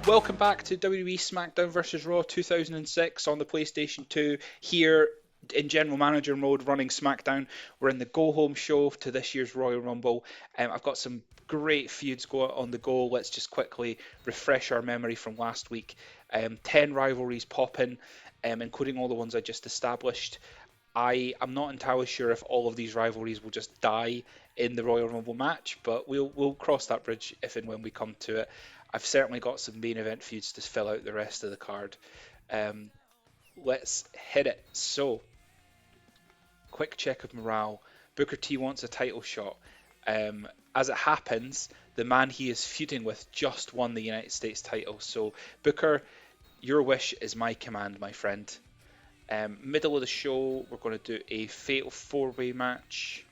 Welcome back to WWE Smackdown vs. Raw 2006 on the PlayStation 2. Here in General Manager mode running SmackDown. We're in the go home show to this year's Royal Rumble. I've got some great feuds on the go. Let's just quickly refresh our memory from last week. 10 rivalries popping, including all the ones I just established. I'm not entirely sure if all of these rivalries will just die in the Royal Rumble match, but we'll cross that bridge if and when we come to it. I've certainly got some main event feuds to fill out the rest of the card. Um, let's hit it. So, quick check of morale. Booker T wants a title shot. As it happens, the man he is feuding with just won the United States title. So, Booker, your wish is my command, my friend. Middle of the show, we're going to do a fatal four-way match,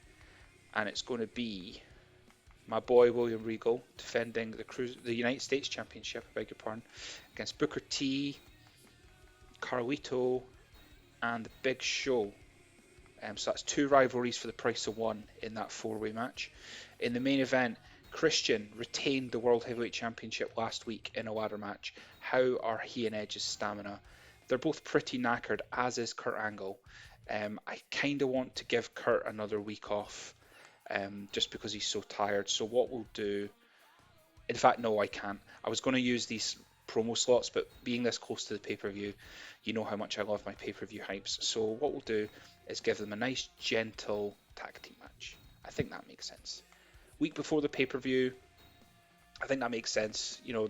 and it's going to be my boy William Regal defending the United States Championship, I beg your pardon, against Booker T, Carlito, and the Big Show. So that's two rivalries for the price of one in that four-way match. In the main event, Christian retained the World Heavyweight Championship last week in a ladder match. How are he and Edge's stamina? They're both pretty knackered, as is Kurt Angle. I kind of want to give Kurt another week off, just because he's so tired. So what we'll do... In fact, no, I can't. I was going to use these promo slots, but being this close to the pay-per-view, you know how much I love my pay-per-view hypes. So what we'll do is give them a nice, gentle tag team match. I think that makes sense. Week before the pay-per-view, I think that makes sense. You know,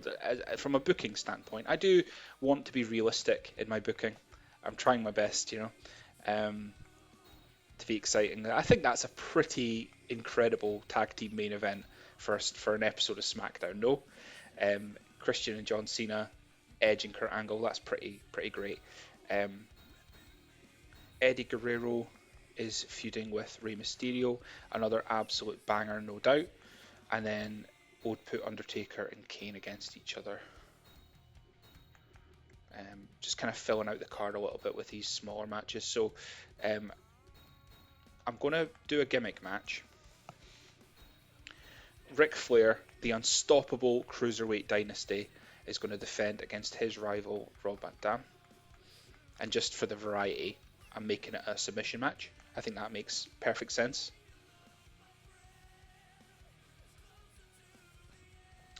from a booking standpoint, I do want to be realistic in my booking. I'm trying my best, to be exciting. I think that's a pretty incredible tag team main event for an episode of SmackDown. No, Christian and John Cena, Edge and Kurt Angle. That's pretty great. Eddie Guerrero is feuding with Rey Mysterio, another absolute banger, no doubt. And then would put Undertaker and Kane against each other. Just kind of filling out the card a little bit with these smaller matches. So I'm going to do a gimmick match. Ric Flair, the unstoppable Cruiserweight Dynasty, is going to defend against his rival Rob Van Dam. And just for the variety, I'm making it a submission match. I think that makes perfect sense.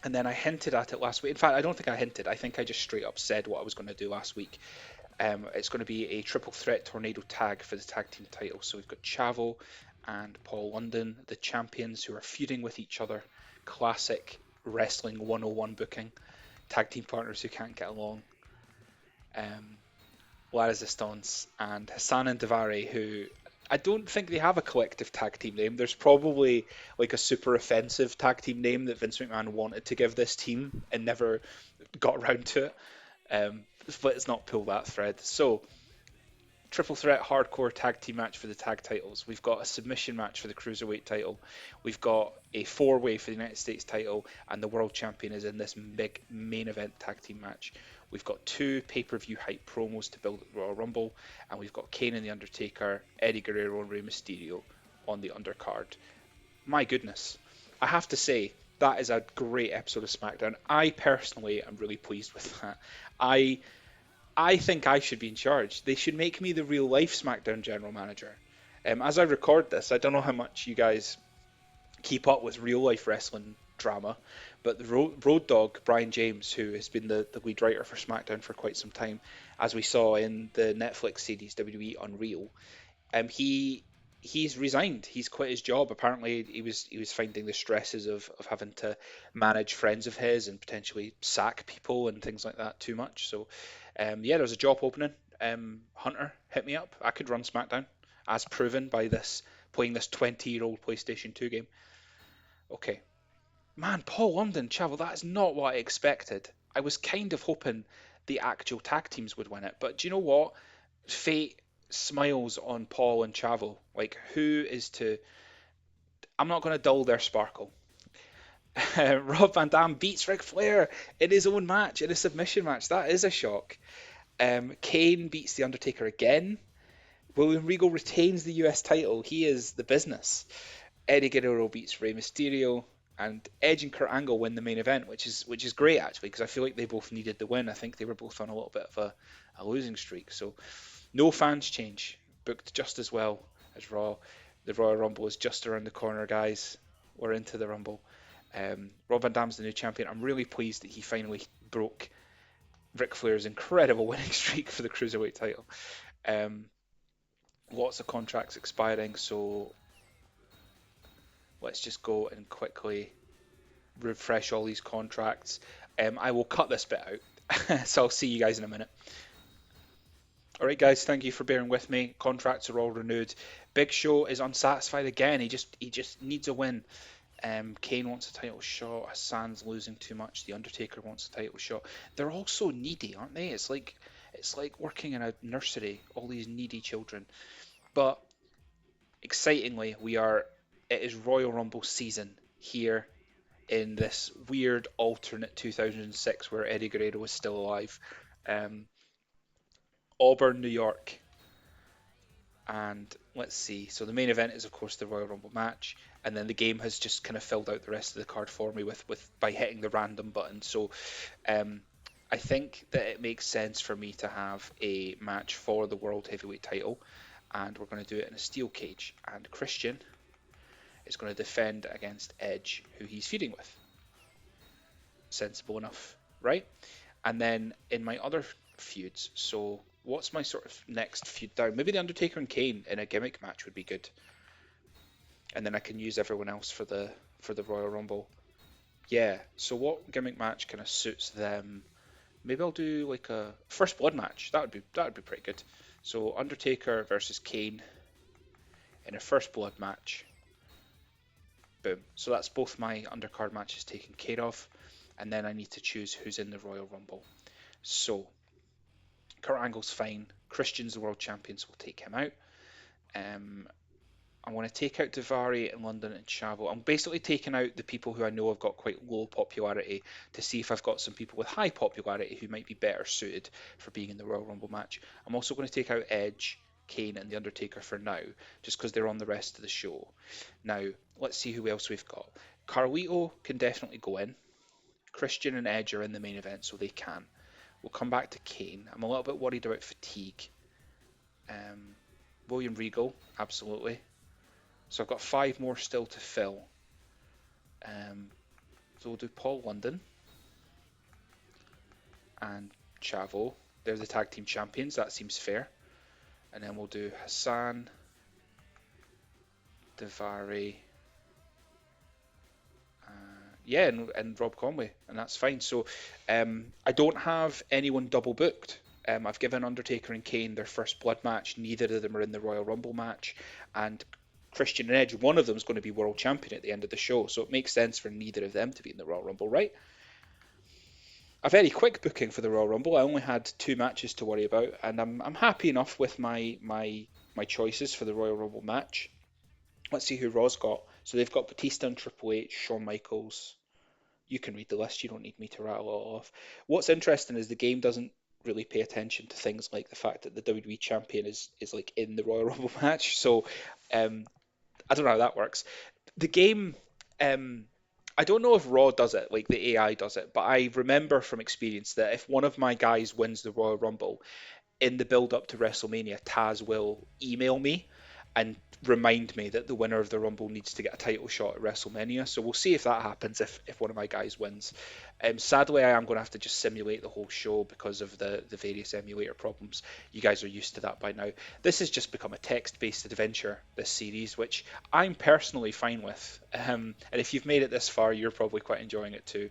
And then I hinted at it last week. In fact, I don't think I hinted. I think I just straight up said what I was going to do last week. It's going to be a triple threat tornado tag for the tag team title. So we've got Chavo and Paul London, the champions who are feuding with each other. Classic wrestling 101 booking. Tag team partners who can't get along. La Resistance and Hassan and Daivari, who I don't think they have a collective tag team name. There's probably like a super offensive tag team name that Vince McMahon wanted to give this team and never got around to it. But let's not pull that thread. So, triple threat hardcore tag team match for the tag titles. We've got a submission match for the Cruiserweight title. We've got a four-way for the United States title, and the world champion is in this big main event tag team match. We've got two pay-per-view hype promos to build the Royal Rumble, and we've got Kane and the Undertaker, Eddie Guerrero and Rey Mysterio on the undercard. My goodness, I have to say, that is a great episode of SmackDown. I personally am really pleased with that. I think I should be in charge. They should make me the real life SmackDown general manager. As I record this, I don't know how much you guys keep up with real life wrestling drama, but the Road Dogg, Brian James, who has been the lead writer for SmackDown for quite some time, as we saw in the Netflix series WWE Unreal, he's resigned. He's quit his job. Apparently, he was finding the stresses of having to manage friends of his and potentially sack people and things like that too much. So, yeah, there's a job opening. Hunter, hit me up. I could run SmackDown, as proven by playing this 20-year-old PlayStation 2 game. Okay. Man, Paul London, Chavo, that is not what I expected. I was kind of hoping the actual tag teams would win it. But do you know what? Fate smiles on Paul and Chavo. Like, who is to... I'm not going to dull their sparkle. Rob Van Dam beats Ric Flair in his own match, in a submission match. That is a shock. Kane beats The Undertaker again. William Regal retains the US title. He is the business. Eddie Guerrero beats Rey Mysterio. and Edge and Kurt Angle win the main event, which is great actually because I feel like they both needed the win. I think they were both on a little bit of a losing streak. So no fans change, booked just as well as Raw. The Royal Rumble is just around the corner, guys. We're into the Rumble. Rob Van Dam's the new champion. I'm really pleased that he finally broke Ric Flair's incredible winning streak for the Cruiserweight title. Um, Lots of contracts expiring, so let's just go and quickly refresh all these contracts. I will cut this bit out, so I'll see you guys in a minute. All right, guys, thank you for bearing with me. Contracts are all renewed. Big Show is unsatisfied again. He just needs a win. Kane wants a title shot. Hassan's losing too much. The Undertaker wants a title shot. They're all so needy, aren't they? It's like working in a nursery. All these needy children. But excitingly, it is Royal Rumble season here in this weird alternate 2006 where Eddie Guerrero was still alive. Um, Auburn, New York. And let's see. So the main event is, of course, the Royal Rumble match, and then the game has just kind of filled out the rest of the card for me with by hitting the random button. So um, I think that it makes sense for me to have a match for the World Heavyweight title, and we're going to do it in a steel cage. And Christian is going to defend against Edge, who he's feuding with. Sensible enough, right? And then in my other feuds, so what's my sort of next feud down? Maybe the Undertaker and Kane in a gimmick match would be good, and then I can use everyone else for the Royal Rumble. Yeah. So what gimmick match kind of suits them? Maybe I'll do like a First Blood match. That would be pretty good. So Undertaker versus Kane in a First Blood match. Boom. So that's both my undercard matches taken care of, and then I need to choose who's in the Royal Rumble. So Kurt Angle's fine. Christian's the world champion, so we'll take him out. Um, I want to take out Davari in London and Chavo. I'm basically taking out the people who I know have got quite low popularity to see if I've got some people with high popularity who might be better suited for being in the Royal Rumble match. I'm also going to take out Edge, Kane, and The Undertaker for now, just because they're on the rest of the show. Now, let's see who else we've got. Carlito can definitely go in. Christian and Edge are in the main event, so they can. We'll come back to Kane. I'm a little bit worried about fatigue. William Regal, absolutely. So I've got 5 more still to fill. So we'll do Paul London and Chavo. They're the tag team champions. That seems fair. And then we'll do Hassan, Davari, yeah, and Rob Conway, and that's fine. So I don't have anyone double booked. I've given Undertaker and Kane their First Blood match. Neither of them are in the Royal Rumble match. And Christian and Edge, one of them is going to be world champion at the end of the show. So it makes sense for neither of them to be in the Royal Rumble, right? A very quick booking for the Royal Rumble. I only had 2 matches to worry about, and I'm happy enough with my choices for the Royal Rumble match. Let's see who Raw's got. So they've got Batista and Triple H, Shawn Michaels. You can read the list. You don't need me to rattle it all off. What's interesting is the game doesn't really pay attention to things like the fact that the WWE champion is like in the Royal Rumble match. So I don't know how that works. The game, I don't know if Raw does it, like the AI does it, but I remember from experience that if one of my guys wins the Royal Rumble, in the build up to WrestleMania, Taz will email me and remind me that the winner of the Rumble needs to get a title shot at WrestleMania. So we'll see if that happens if one of my guys wins. Sadly, I am going to have to just simulate the whole show because of the various emulator problems. You guys are used to that by now. This has just become a text-based adventure, this series, which I'm personally fine with. And if you've made it this far, you're probably quite enjoying it too.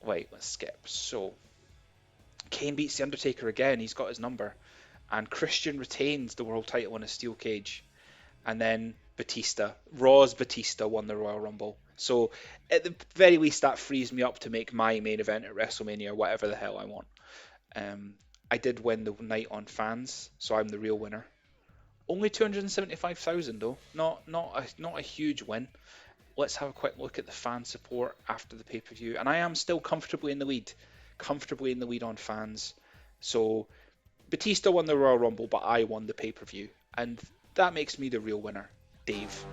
Wait, let's skip. So Kane beats The Undertaker again. He's got his number. And Christian retains the world title in a steel cage. And then Raw's Batista won the Royal Rumble. So at the very least, that frees me up to make my main event at WrestleMania, whatever the hell I want. I did win the night on fans, so I'm the real winner. Only 275,000 though, not a huge win. Let's have a quick look at the fan support after the pay-per-view, and I am still comfortably in the lead on fans. So Batista won the Royal Rumble, but I won the pay-per-view, and that makes me the real winner, Dave.